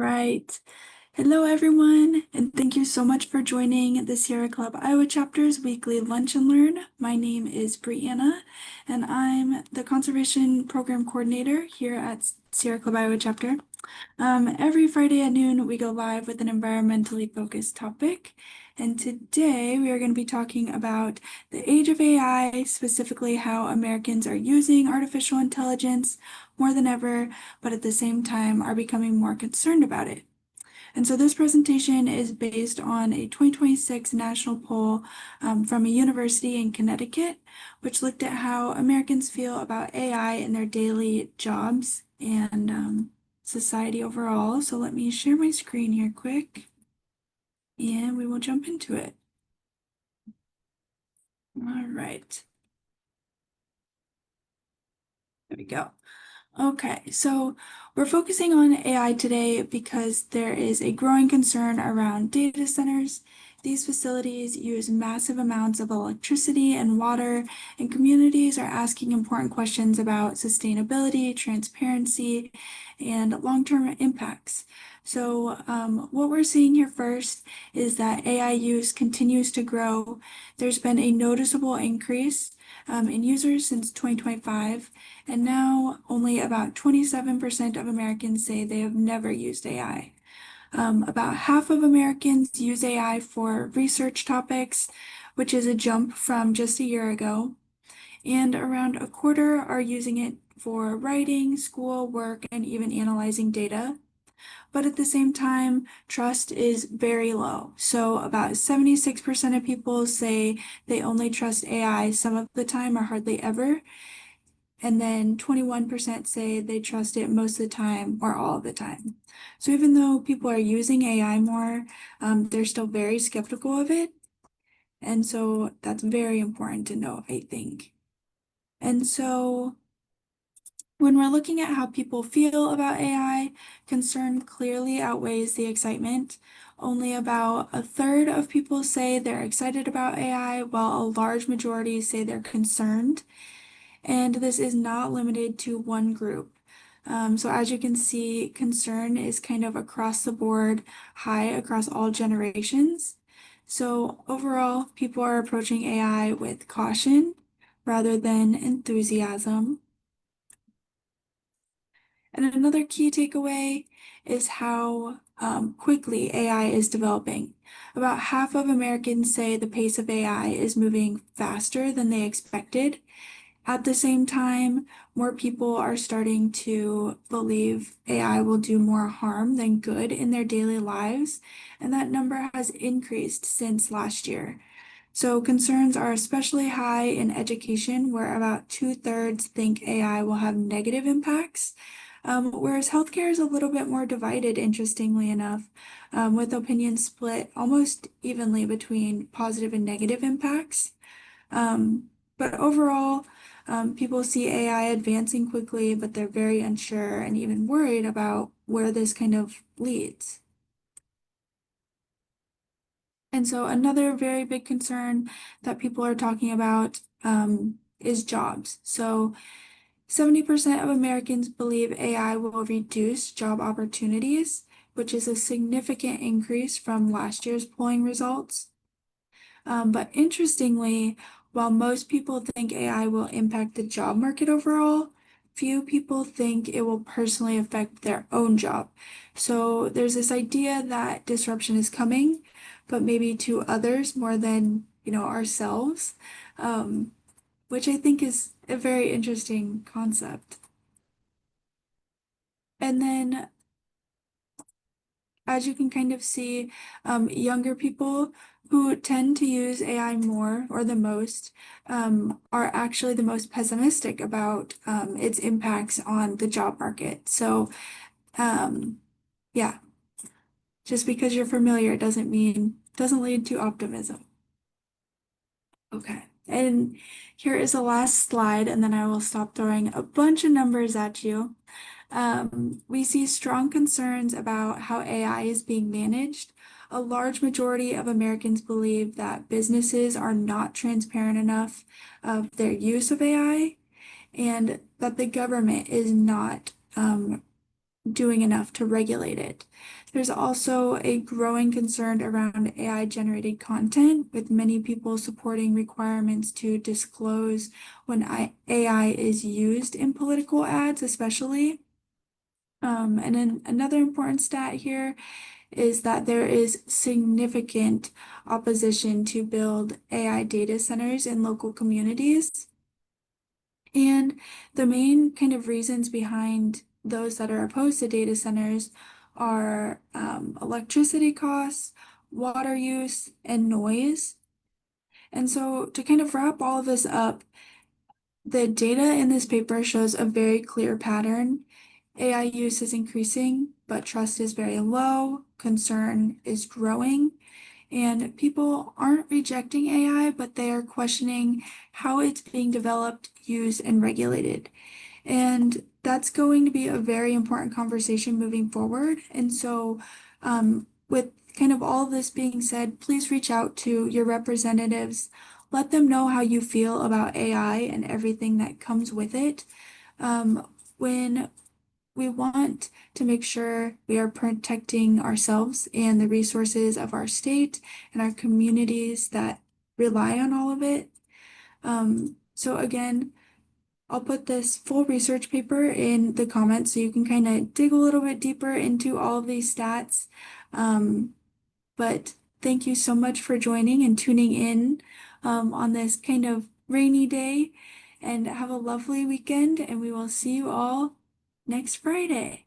right. Hello, everyone, and thank you so much for joining the Sierra Club Iowa Chapter's weekly Lunch and Learn. My name is Brianna, and I'm the Conservation Program Coordinator here at Sierra Club Iowa Chapter. Every Friday at noon, we go live with an environmentally focused topic. And today we are going to be talking about the age of AI, specifically how Americans are using artificial intelligence more than ever, but at the same time are becoming more concerned about it. And so this presentation is based on a 2026 national poll from a university in Connecticut, which looked at how Americans feel about AI in their daily jobs and society overall. So let me share my screen here quick, and we will jump into it. All right. There we go. Okay, so we're focusing on AI today because there is a growing concern around data centers. These facilities use massive amounts of electricity and water, and communities are asking important questions about sustainability, transparency, and long-term impacts. So, what we're seeing here first is that AI use continues to grow. There's been a noticeable increase in users since 2025. And now only about 27% of Americans say they have never used AI. About half of Americans use AI for research topics, which is a jump from just a year ago. And around a quarter are using it for writing, school, work, and even analyzing data. But at the same time, trust is very low. So about 76% of people say they only trust AI some of the time or hardly ever. And then 21% say they trust it most of the time or all of the time. So even though people are using AI more, they're still very skeptical of it. And so that's very important to know, I think. And so when we're looking at how people feel about AI, concern clearly outweighs the excitement. Only about a third of people say they're excited about AI, while a large majority say they're concerned. And this is not limited to one group. So as you can see, concern is kind of across the board, high across all generations. So overall, people are approaching AI with caution rather than enthusiasm. And another key takeaway is how quickly AI is developing. About half of Americans say the pace of AI is moving faster than they expected. At the same time, more people are starting to believe AI will do more harm than good in their daily lives, and that number has increased since last year. So concerns are especially high in education, where about two-thirds think AI will have negative impacts, whereas healthcare is a little bit more divided, interestingly enough, with opinions split almost evenly between positive and negative impacts. But overall, people see AI advancing quickly, but they're very unsure and even worried about where this kind of leads. And so another very big concern that people are talking about is jobs. So 70% of Americans believe AI will reduce job opportunities, which is a significant increase from last year's polling results. But interestingly, while most people think AI will impact the job market overall, few people think it will personally affect their own job. So there's this idea that disruption is coming, but maybe to others more than, ourselves, which I think is a very interesting concept. And then as you can kind of see, younger people who tend to use AI more or the most are actually the most pessimistic about its impacts on the job market. So, yeah, just because you're familiar doesn't lead to optimism. Okay. And here is the last slide, and then I will stop throwing a bunch of numbers at you. We see strong concerns about how AI is being managed. A large majority of Americans believe that businesses are not transparent enough of their use of AI and that the government is not doing enough to regulate it. There's also a growing concern around AI generated content, with many people supporting requirements to disclose when AI is used in political ads, especially. And then another important stat here is that there is significant opposition to build AI data centers in local communities. And the main kind of reasons behind those that are opposed to data centers are electricity costs, water use, and noise. And so, to kind of wrap all of this up, the data in this paper shows a very clear pattern. AI use is increasing, but trust is very low, concern is growing, and people aren't rejecting AI, but they are questioning how it's being developed, used, and regulated. And that's going to be a very important conversation moving forward. And so, with kind of all this being said, please reach out to your representatives. Let them know how you feel about AI and everything that comes with it. When we want to make sure we are protecting ourselves and the resources of our state and our communities that rely on all of it. So again, I'll put this full research paper in the comments so you can kind of dig a little bit deeper into all of these stats. But thank you so much for joining and tuning in on this kind of rainy day. And have a lovely weekend, and we will see you all next Friday.